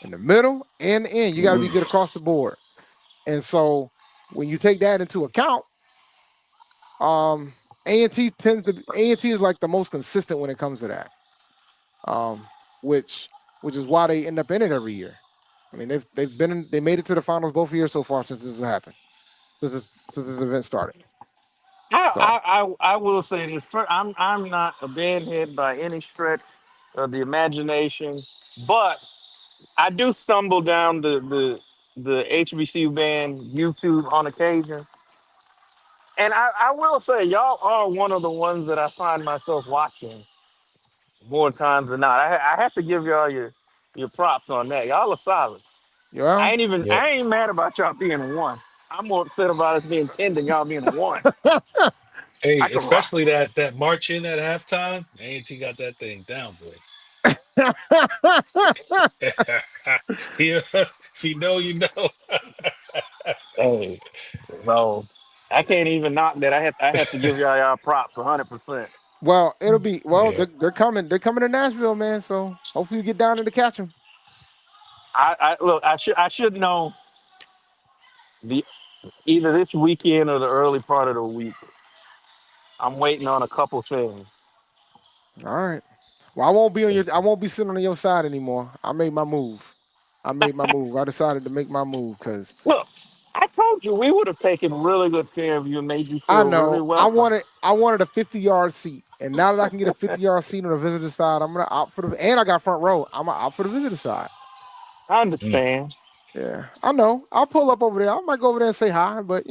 in the middle, and the end. You got to be good across the board. And so when you take that into account, um, A&T is like the most consistent when it comes to that. Um, which is why they end up in it every year. I mean, they made it to the finals both years so far since this has happened, since this event started. So I will say this. I'm not a bandhead by any stretch of the imagination, but I do stumble down the HBCU band YouTube on occasion. And I will say, y'all are one of the ones that I find myself watching more times than not. I have to give y'all your props on that. Y'all are solid. Yeah. I ain't mad about y'all being a 1. I'm more upset about us being 10 than y'all being a 1. I Hey, can rock. especially that march in at halftime. A&T got that thing down, boy. Yeah, if you know, you know. Hey, so I can't even knock that. I have to give y'all props 100%. Well, it'll be Yeah. they're coming. They're coming to Nashville, man. So hopefully you get down there to catch them. I look. I should know the either this weekend or the early part of the week. I'm waiting on a couple things. All right. Well, I won't be sitting on your side anymore. I made my move. I decided to make my move because Look, I told you we would have taken really good care of you and made you I feel really know welcome. I wanted a 50-yard seat. And now that I can get a 50-yard seat on the visitor side, I'm gonna opt for and I got front row. I'm gonna opt for the visitor side. I Mm. understand. Yeah. I know. I'll pull up over there. I might go over there and say hi, but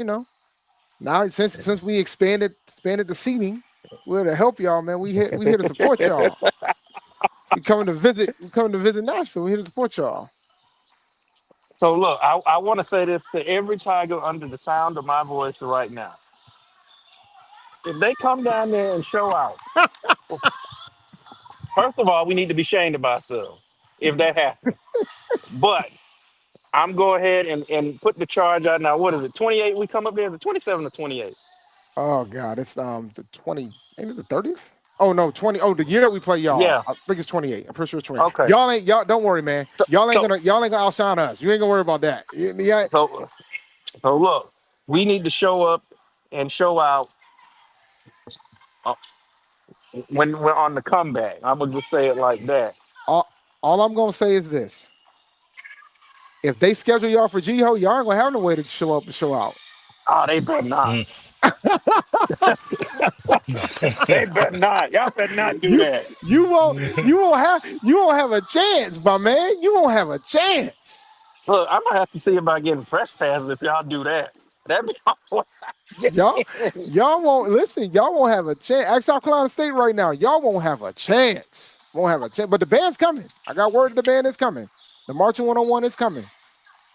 now since we expanded the seating, we're to help y'all, man. We here to support y'all. We coming to visit Nashville. We here to support y'all. So look, I want to say this to every Tiger under the sound of my voice right now. If they come down there and show out, first of all, we need to be ashamed of ourselves if that happens. But I'm go ahead and put the charge out now. What is it? 28 we come up there? Is it 27 or 28? Oh God, it's the 20, ain't it the 30th? Oh no, 20. Oh, the year that we play y'all. Yeah. I think it's 28. I'm pretty sure it's 20. Okay. Y'all don't worry, man. So Y'all ain't gonna outshine us. You ain't gonna worry about that. Yeah. so so look, we need to show up and show out uh, when we're on the comeback. I'm gonna just say it like that. All I'm gonna say is this. If they schedule y'all for G-Ho, y'all ain't gonna have no way to show up and show out. Oh, they better not. They better not. Y'all better not do you that. you won't have a chance, my man. You won't have a chance. Look, I'm gonna have to see about getting fresh passes if y'all do that. That'd be awful. Y'all won't listen. Y'all won't have a chance. Ask South Carolina State right now. Y'all won't have a chance. Won't have a chance. But the band's coming. I got word the band is coming. The marching 101 is coming.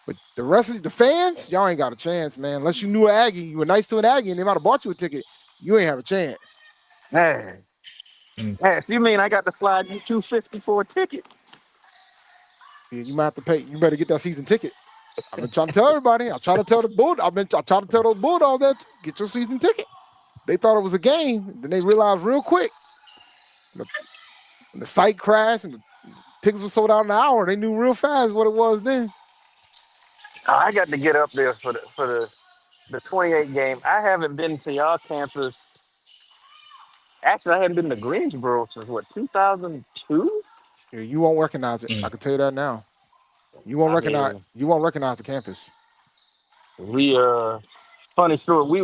But the rest of the fans, y'all ain't got a chance, man. Unless you knew an Aggie, you were nice to an Aggie, and they might have bought you a ticket. You ain't have a chance. Man, man, so you mean I got to slide you 250 for a ticket? You might have to pay. You better get that season ticket. I've been trying to tell everybody. I'm trying to tell those Bulldogs that get your season ticket. They thought it was a game. Then they realized real quick when the site crashed and the tickets were sold out in an hour. They knew real fast what it was then. I got to get up there for the 28 game. I haven't been to y'all campus. Actually, I haven't been to Greensboro since what 2002. You won't recognize it. I can tell you that now. You won't I recognize. mean, You won't recognize the campus. we funny story.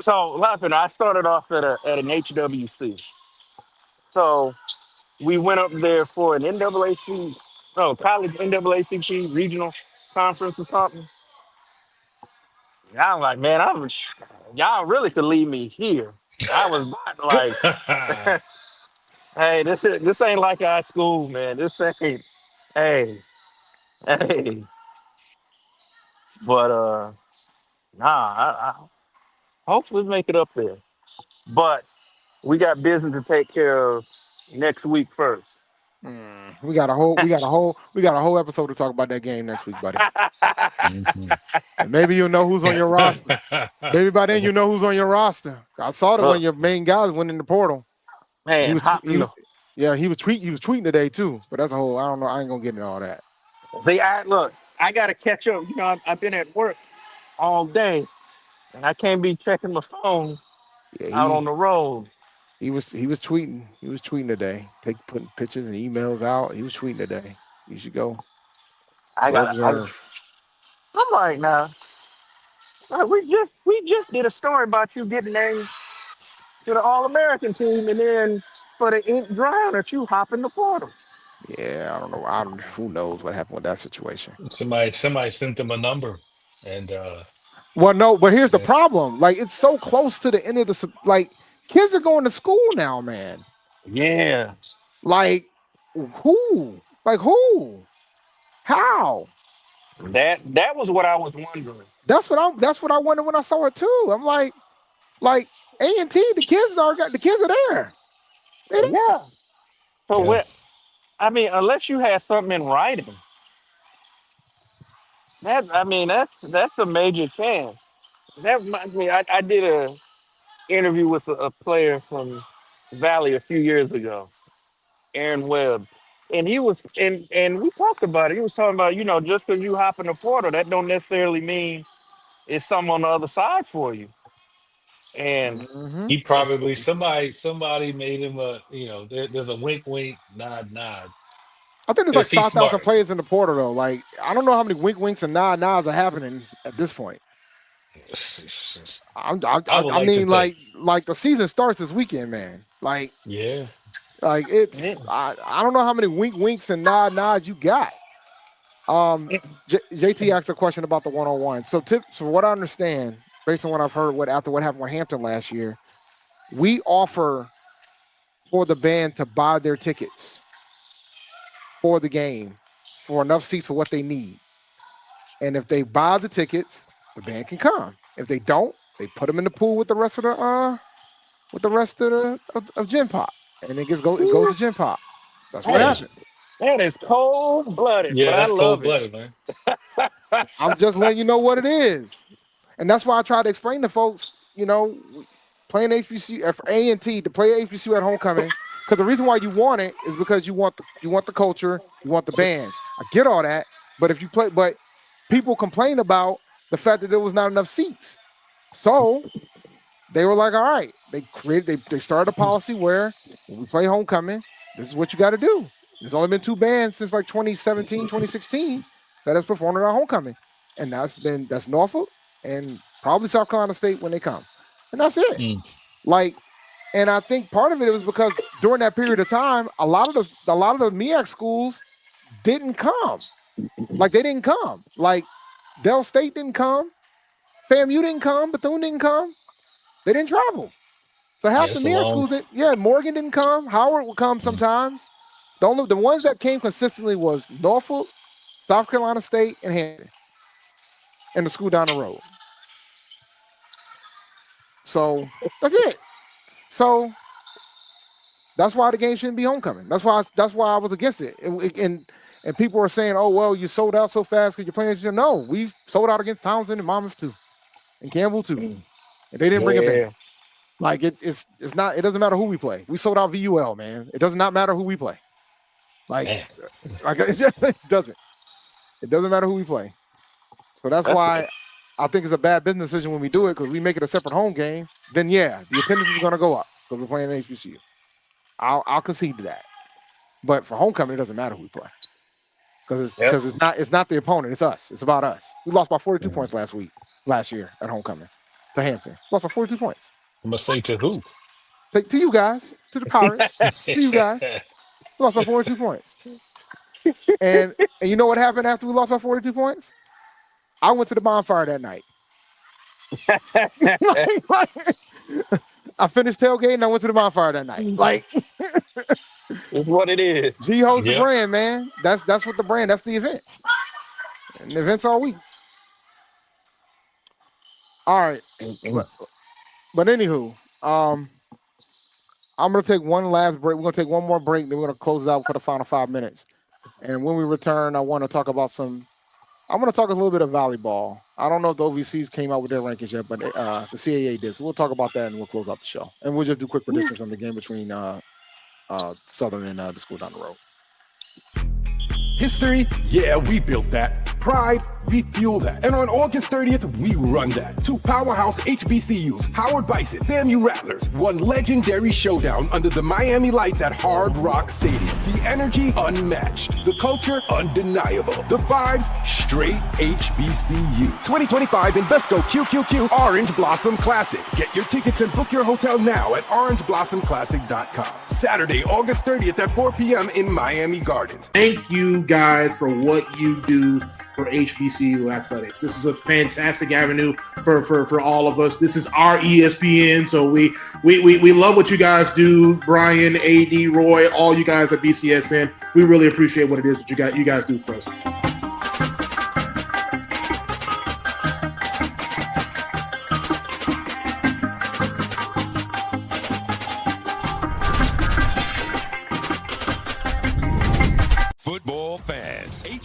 So laughing. I started off at an HWC. So we went up there for an college NAACP regional conference or something. And I was like, man, y'all really could leave me here. I was like, hey, this ain't like our school, man. This ain't, hey, hey. But nah, I hopefully make it up there. But we got business to take care of next week first. We got a whole episode to talk about that game next week, buddy. And maybe you'll know who's on your roster. Maybe by then you know who's on your roster. I saw that when your main guys went in the portal. Man, He was tweeting today too. But that's a whole. I don't know. I ain't gonna get into all that. see, I got to catch up. I've been at work all day, and I can't be checking my phone out on the road. He was tweeting. He was tweeting today. Putting pictures and emails out. He was tweeting today. You should go observe. I'm like, nah. We just did a story about you getting named to the All American team, and then for the ink dry that you hop in the portal. Yeah, I don't know. Who knows what happened with that situation? Somebody sent them a number, and Well, no, but here's the yeah. problem. Like, it's so close to the end of kids are going to school now, man. Yeah. Like, who? Like, who? How? That was what I was wondering. That's what I wondered when I saw it too. I'm like A&T, the kids are there. Yeah. So Yeah. unless you had something in writing, that's a major chance. That reminds me, I did a interview with a player from Valley a few years ago, Aaron Webb. And he was and we talked about it. He was talking about, just because you hop in the portal, that don't necessarily mean it's something on the other side for you. And Mm-hmm. He it's probably somebody made him there's a wink wink nod nod. I think there's like If he's 5,000 smart. players in the portal though. Like I don't know how many wink winks and nod nods are happening at this point. I would I like to mean, think. like the season starts this weekend, man. Like Yeah. it's yeah. I don't know how many wink winks and nod nods you got. JT asked a question about the 101. So what I understand, based on what I've heard, after what happened with Hampton last year, we offer for the band to buy their tickets for the game for enough seats for what they need. And if they buy the tickets, the band can come. If they don't, they put them in the pool with the rest of of Gen Pop, and it goes to Gen Pop. That's what That Yeah. is happened. that is cold blooded, Yeah, but I that's cold love it. blooded, man. I'm just letting you know what it is, and that's why I try to explain to folks. Playing HBCU for A&T to play HBCU at homecoming, because the reason why you want it is because you want the culture, you want the bands. I get all that, but but people complain about the fact that there was not enough seats, so they were like, all right, they started a policy where when we play homecoming, this is what you got to do. There's only been 2 bands since like 2017, 2016 that has performed at our homecoming, and that's Norfolk and probably South Carolina State when they come, and that's it. Mm. And I think part of it was because during that period of time, a lot of the MEAC schools didn't come. Like they didn't come. Like Del State didn't come, FAMU didn't come, Bethune didn't come. They didn't travel. So half the It's a MEAC long. schools Morgan didn't come, Howard would come sometimes. The ones that came consistently was Norfolk, South Carolina State, and Hampton, and the school down the road. So that's it. So that's why the game shouldn't be homecoming. That's why I was against it. And people were saying, "Oh well, you sold out so fast because you're playing." No, we've sold out against Townsend and Monmouth too, and Campbell too, and they didn't bring it back. Like it's not. It doesn't matter who we play. We sold out VUL, man. It does not matter who we play. Like it doesn't. It doesn't matter who we play. So that's why I think it's a bad business decision when we do it, because we make it a separate home game. Then the attendance is going to go up because we're playing an HBCU. I'll concede to that. But for homecoming, it doesn't matter who we play, because it's not the opponent. It's us. It's about us. We lost by 42 points last year at homecoming to Hampton. Lost by 42 points. I'm gonna say to who? To you guys, to the Pirates, to you guys. We lost by 42 points. And you know what happened after we lost by 42 points? I went to the bonfire that night. I finished tailgating and I went to the bonfire that night. Like, it's what it is. G hosts the brand, man. That's what the brand. That's the event. And the event's all week. All right, but anywho, I'm gonna take one last break. We're gonna take one more break, then we're gonna close it out for the final 5 minutes. And when we return, I want to talk about I'm going to talk a little bit of volleyball. I don't know if the OVCs came out with their rankings yet, but the CAA did. So we'll talk about that and we'll close out the show. And we'll just do quick predictions on the game between Southern and the school down the road. History? Yeah, we built that. Pride? We fuel that. And on August 30th, we run that. 2 powerhouse HBCUs, Howard Bison, FAMU Rattlers, one legendary showdown under the Miami lights at Hard Rock Stadium. The energy unmatched. The culture undeniable. The vibes straight HBCU. 2025 Invesco QQQ Orange Blossom Classic. Get your tickets and book your hotel now at orangeblossomclassic.com. Saturday, August 30th at 4 p.m. in Miami Gardens. Thank you guys for what you do for HBCU athletics. This is a fantastic avenue for all of us. This is our ESPN, so we love what you guys do. Brian, AD, Roy, all you guys at BCSN. We really appreciate what it is that you guys do for us.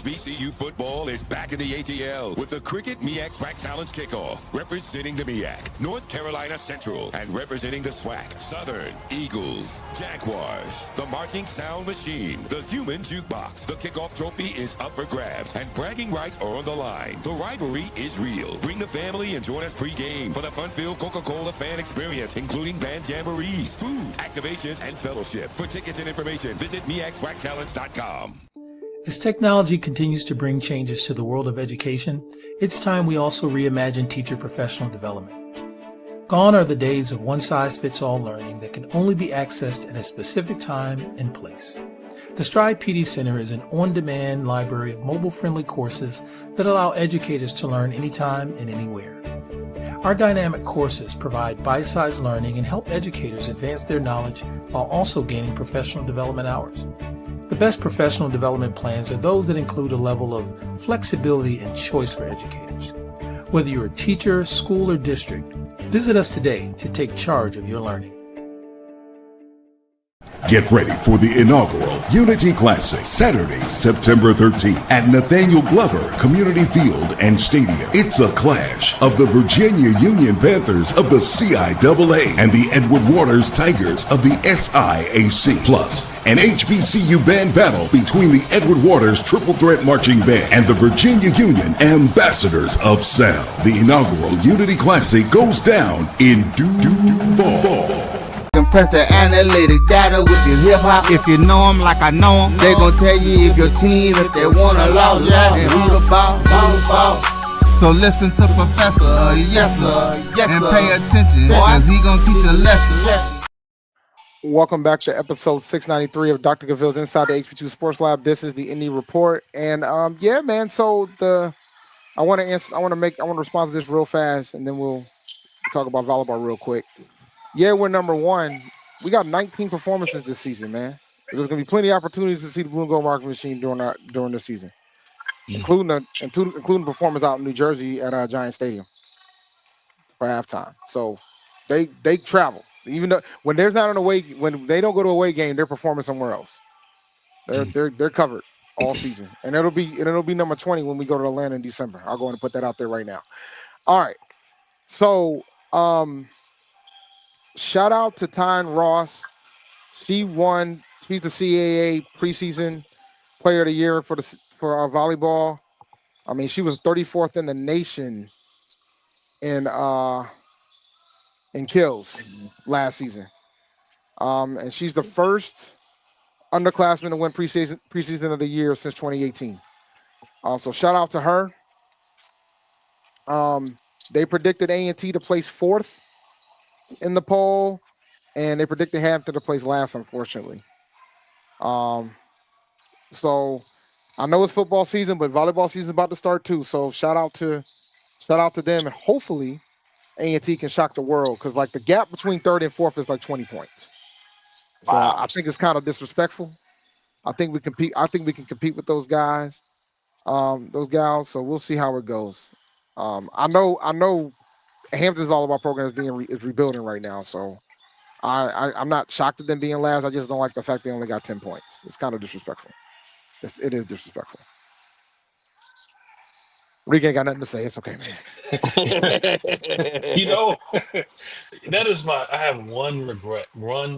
HBCU football is back in the ATL with the Cricket MEAC SWAC Challenge Kickoff. Representing the MEAC, North Carolina Central, and representing the SWAC, Southern, Eagles, Jaguars, the Marching Sound Machine, the Human Jukebox. The kickoff trophy is up for grabs, and bragging rights are on the line. The rivalry is real. Bring the family and join us pre-game for the fun-filled Coca-Cola fan experience, including band jamborees, food, activations, and fellowship. For tickets and information, visit MEACSWACChallenge.com. As technology continues to bring changes to the world of education, it's time we also reimagine teacher professional development. Gone are the days of one-size-fits-all learning that can only be accessed at a specific time and place. The Stride PD Center is an on-demand library of mobile-friendly courses that allow educators to learn anytime and anywhere. Our dynamic courses provide bite-sized learning and help educators advance their knowledge while also gaining professional development hours. The best professional development plans are those that include a level of flexibility and choice for educators. Whether you're a teacher, school, or district, visit us today to take charge of your learning. Get ready for the inaugural Unity Classic, Saturday, September 13th at Nathaniel Glover Community Field and Stadium. It's a clash of the Virginia Union Panthers of the CIAA and the Edward Waters Tigers of the SIAC. Plus, an HBCU band battle between the Edward Waters Triple Threat Marching Band and the Virginia Union Ambassadors of Sound. The inaugural Unity Classic goes down in due fall. Compress the analytic data with your hip hop. If you know them like I know them, they gon' tell you if your team, if they wanna lose, and who the ball. So listen to Professor, yes sir, and pay attention, cause he gon' teach a lesson. Welcome back to episode 693 of Dr. Cavil's Inside the HBCU Sports Lab. This is the Indy Report, and yeah, man. So I want to respond to this real fast, and then we'll talk about volleyball real quick. Yeah, we're number one. We got 19 performances this season, man. There's gonna be plenty of opportunities to see the blue and gold market machine during this season, including performance out in New Jersey at Giant Stadium for halftime. So they travel, even though when they don't go to a away game, they're performing somewhere else. They're covered all season, and it'll be number 20 when we go to Atlanta in December. I'll go and put that out there right now. All right, so shout out to Tyne Ross. She's the CAA preseason player of the year for our volleyball. I mean, she was 34th in the nation in kills last season. And she's the first underclassman to win preseason of the year since 2018. So shout out to her. They predicted A&T to place 4th in the poll, and they predicted Hampton to place last, unfortunately. So I know it's football season, but volleyball season is about to start too. So shout out to them, and hopefully A&T can shock the world, because like the gap between 3rd and 4th is like 20 points. So wow. I think it's kind of disrespectful. I think we can compete with those guys, those gals. So we'll see how it goes. I know Hampton's volleyball program is rebuilding right now, so I'm not shocked at them being last. I just don't like the fact they only got 10 points. It's kind of disrespectful. It is disrespectful. Rick ain't got nothing to say. It's okay, man. That is I have one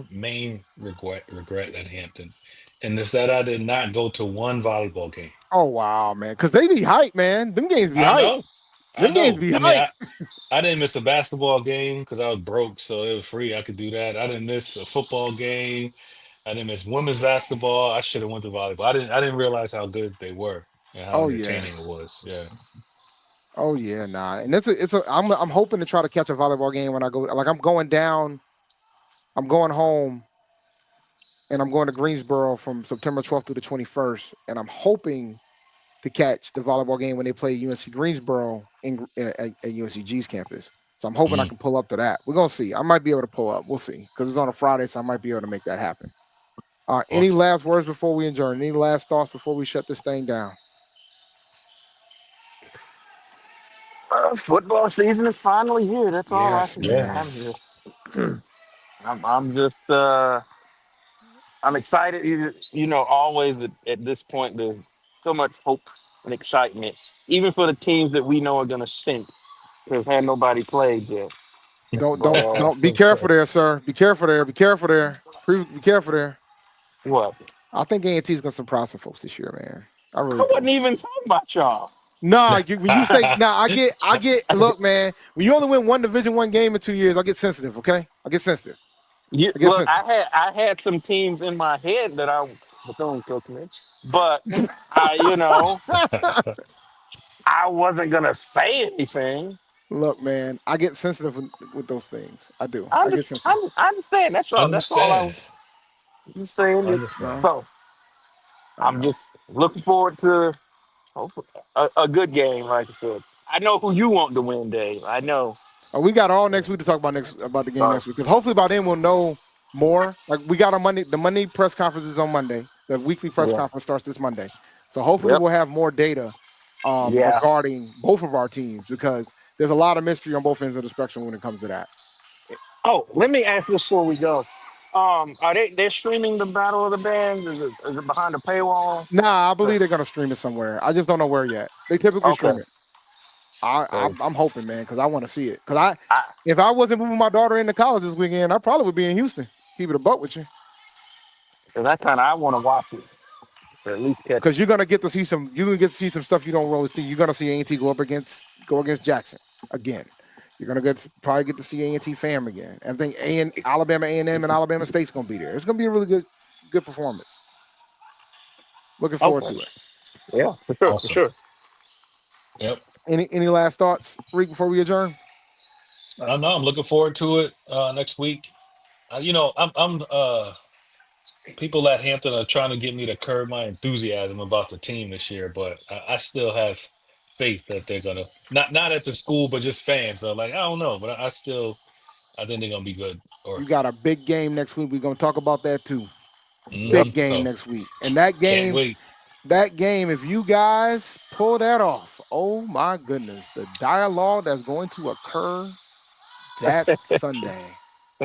main regret at Hampton, and it's that I did not go to one volleyball game. Oh wow, man, because they be hype, man. Them games be hype. Games be hype. I didn't miss a basketball game because I was broke, so it was free. I could do that. I didn't miss a football game. I didn't miss women's basketball. I should have went to volleyball. I didn't realize how good they were and how entertaining it was. Yeah. Oh yeah, nah. And I'm hoping to try to catch a volleyball game when I go. Like I'm going home, and I'm going to Greensboro from September 12th through the 21st, and I'm hoping to catch the volleyball game when they play UNC Greensboro at UNCG's campus. So I'm hoping I can pull up to that. We're gonna see. I might be able to pull up. We'll see, because it's on a Friday, so I might be able to make that happen. Awesome. Any last words before we adjourn? Any last thoughts before we shut this thing down? Football season is finally here. That's all I can do. I'm just I'm excited. Always at this point so much hope and excitement, even for the teams that we know are going to stink because had nobody played yet. Don't be careful there, sir. Be careful there. Be careful there. Be careful there. What? I think A&T is gonna surprise some folks this year, man. I really I do. wasn't even talking about y'all. Nah, when you say I get. Look, man, when you only win one Division I game in 2 years, I get sensitive. Okay, I get sensitive. Look, I had some teams in my head that I Bethune Cookman, but I wasn't gonna say anything. Look, man, I get sensitive with those things. I do. I I get just sensitive. I understand. That's all. That's all I Understand. was saying. Understand. So I'm just looking forward to a good game. Like I said, I know who you want to win, Dave. I know. We got all next week to talk about the game next week because hopefully by then we'll know more. Like we got the Monday press conference is on Monday. The weekly press conference starts this Monday, so hopefully we'll have more data regarding both of our teams because there's a lot of mystery on both ends of the spectrum when it comes to that. Oh, let me ask this before we go. Are they're streaming the Battle of the Bands? Is it behind the paywall? Nah, I believe they're gonna stream it somewhere. I just don't know where yet. They typically stream it. I'm hoping, man, because I want to see it. Because if I wasn't moving my daughter into college this weekend, I probably would be in Houston. Keep it a buck with you. Because I want to watch it. Or at least catch. Because you're gonna get to see some. You're gonna get to see some stuff you don't really see. You're gonna see A&T go against Jackson again. You're gonna probably get to see A&T fam again. I think Alabama A&M and Alabama State's gonna be there. It's gonna be a really good performance. Looking forward to it. Yeah, for sure, Awesome. for sure. Yep. Any last thoughts, Reek, before we adjourn? I don't know. I'm looking forward to it next week. I'm people at Hampton are trying to get me to curb my enthusiasm about the team this year, but I still have faith that they're gonna not at the school, but just fans. So like I don't know, but I think they're gonna be good. You got a big game next week. We're gonna talk about that too. Mm-hmm. Big game next week, and that game. Can't wait. That game, if you guys pull that off, oh my goodness, the dialogue that's going to occur that Sunday.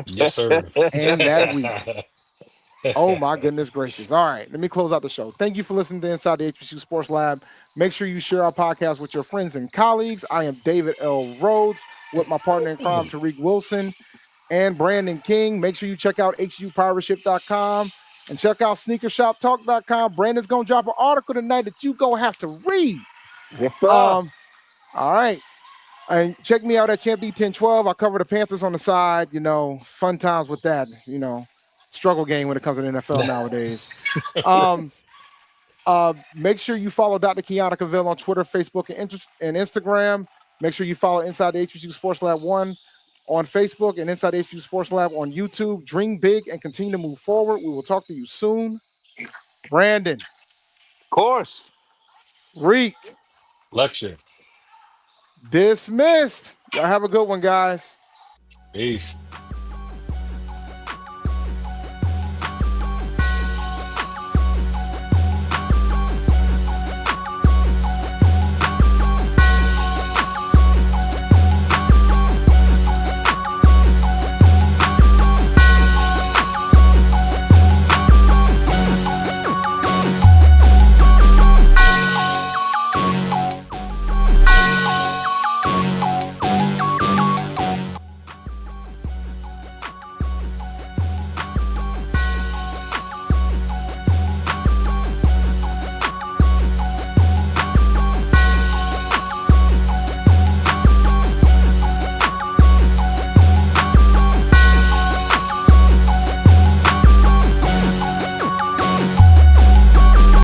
Yes, sir. And that week. Oh my goodness gracious. All right, let me close out the show. Thank you for listening to Inside the HBCU Sports Lab. Make sure you share our podcast with your friends and colleagues. I am David L. Rhodes with my partner in crime, Tariq Wilson and Brandon King. Make sure you check out HUPirateShip.com. And check out sneakershoptalk.com. Brandon's going to drop an article tonight that you're going to have to read. Yes, sir. All right. And check me out at Champ D1012. I cover the Panthers on the side. Fun times with that. Struggle game when it comes to the NFL nowadays. Make sure you follow Dr. Kiana Cavil on Twitter, Facebook, and Instagram. Make sure you follow Inside the HBCU Sports Lab 1 on Facebook and Inside HBCU Sports Lab on YouTube. Dream big and continue to move forward. We will talk to you soon. Brandon. Of course. Reek. Lecture. Dismissed. Y'all have a good one, guys. Peace.